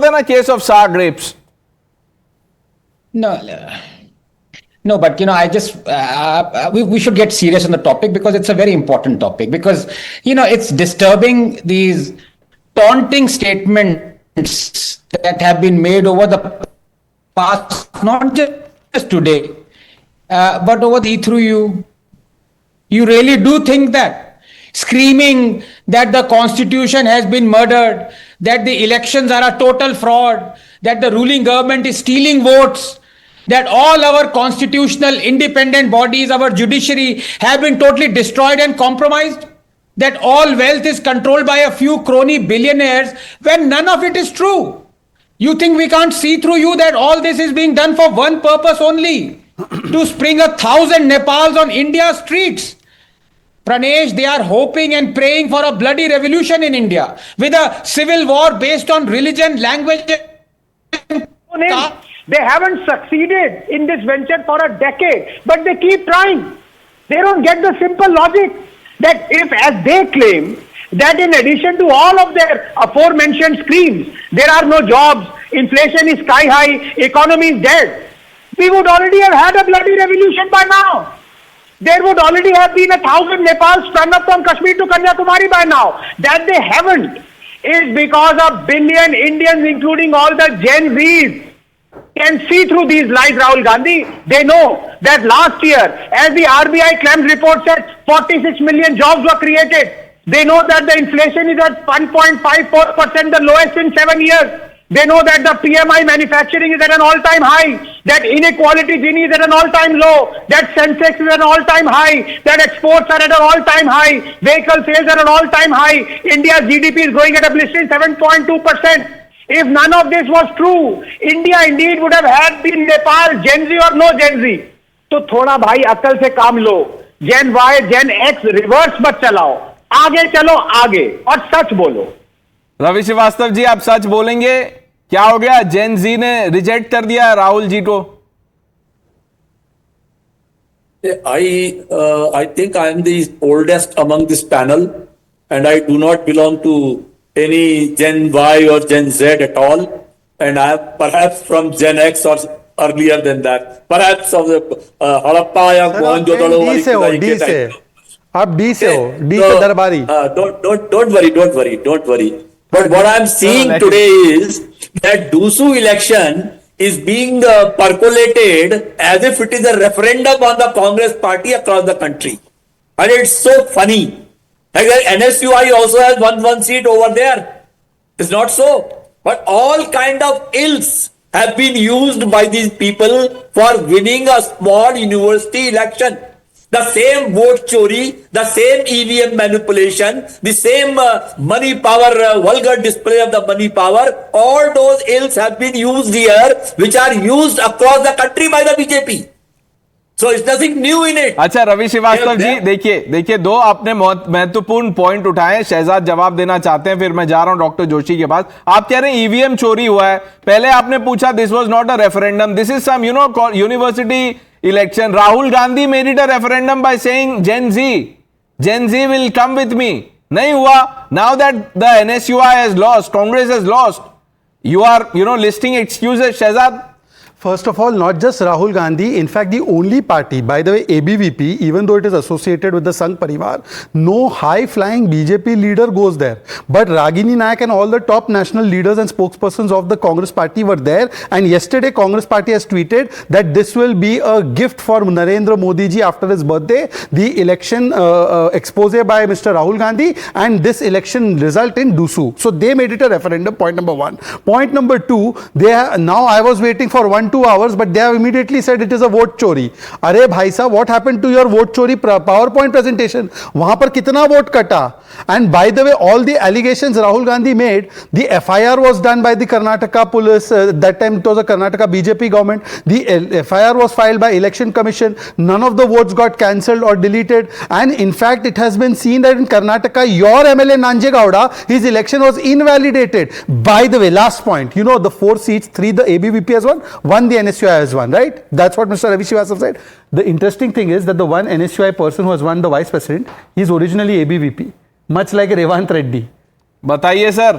देना case of sour grapes. No, but I just we should get serious on the topic, because it's a very important topic, because it's disturbing, these taunting statements that have been made over the past, not just today, but over through you. You really do think that screaming that the constitution has been murdered, that the elections are a total fraud, that the ruling government is stealing votes, that all our constitutional independent bodies, our judiciary, have been totally destroyed and compromised, that all wealth is controlled by a few crony billionaires, when none of it is true. You think we can't see through you that all this is being done for one purpose only, to spring 1,000 Nepals on India's streets? Pranesh, they are hoping and praying for a bloody revolution in India, with a civil war based on religion, language. They haven't succeeded in this venture for a decade, but they keep trying. They don't get the simple logic that if, as they claim, that in addition to all of their aforementioned screams, there are no jobs, inflation is sky high, economy is dead, we would already have had a bloody revolution by now. There would already have been 1,000 Nepals sprung up from Kashmir to Kanyakumari by now. That they haven't is because a billion Indians, including all the Gen Zs, can see through these lies, Rahul Gandhi. They know that last year, as the RBI claims report said, 46 million jobs were created. They know that the inflation is at 1.54%, the lowest in 7 years. They know that the PMI manufacturing is at an all-time high, that inequality Gini is at an all-time low, that Sensex is at an all-time high, that exports are at an all-time high, vehicle sales are at an all-time high, India's GDP is growing at a blistering 7.2%. If none of this was true, India indeed would have had been Nepal, Gen Z or no Gen Z. तो थोड़ा भाई अक्ल से काम लो, Gen Y, Gen X reverse मत चलाओ, आगे चलो आगे और सच बोलो. रवि श्रीवास्तव जी, आप सच बोलेंगे? क्या हो गया? जेन जी ने रिजेक्ट कर दिया राहुल जी को? I think I am the oldest among this panel, and I do not belong to any Gen Y or Gen Z at all, and I am perhaps from Gen X or earlier than that. Perhaps of the Harappa या Mohenjo-daro वाली खुदाई के time. आप D से हो, D से दरबारी. Don't worry. But what I'm seeing today is that Dusu election is being percolated as if it is a referendum on the Congress party across the country. And it's so funny. Like NSUI also has one seat over there. It's not so. But all kind of ills have been used by these people for winning a small university election. The same vote chori, the same EVM manipulation, the same money power, vulgar display of the money power, all those ills have been used here, which are used across the country by the BJP. So it's nothing new in it. अच्छा रवि श्रीवास्तव जी, देखिए दो आपने महत्वपूर्ण point उठाए. शहजाद जवाब देना चाहते हैं, फिर मैं जा रहा हूं डॉक्टर जोशी के पास. आप कह रहे हैं ईवीएम चोरी हुआ है. पहले आपने पूछा this was not a referendum, this is some university election. Rahul Gandhi made it a referendum by saying Gen Z will come with me. Nahi hua. Now that the NSUI has lost, Congress has lost, you are listing excuses. Shehzad, First of all, not just Rahul Gandhi, in fact, the only party, by the way, ABVP, even though it is associated with the Sangh Parivar, no high-flying BJP leader goes there. But Ragini Naik and all the top national leaders and spokespersons of the Congress party were there. And yesterday, Congress party has tweeted that this will be a gift for Narendra Modi ji after his birthday. The election expose by Mr. Rahul Gandhi and this election result in Dusu. So they made it a referendum, point number one. Point number two, now I was waiting for 1-2 hours, but they have immediately said it is a vote chori. अरे भाई साहब, what happened to your vote chori PowerPoint presentation? वहां पर कितना vote कटा? And by the way, all the allegations Rahul Gandhi made, the FIR was done by the Karnataka police. That time it was a Karnataka BJP government. The FIR was filed by Election Commission. None of the votes got cancelled or deleted. And in fact, it has been seen that in Karnataka, your MLA Nanjay Gowda, his election was invalidated. By the way, last point, the 4 seats, 3 the ABVP has won, 1 the NSUI has won, right? That's what Mr. Ravi Srivastava said. The interesting thing is that the one NSUI person who has won the vice president, he is originally ABVP, much like Revant Reddy. बताइए sir.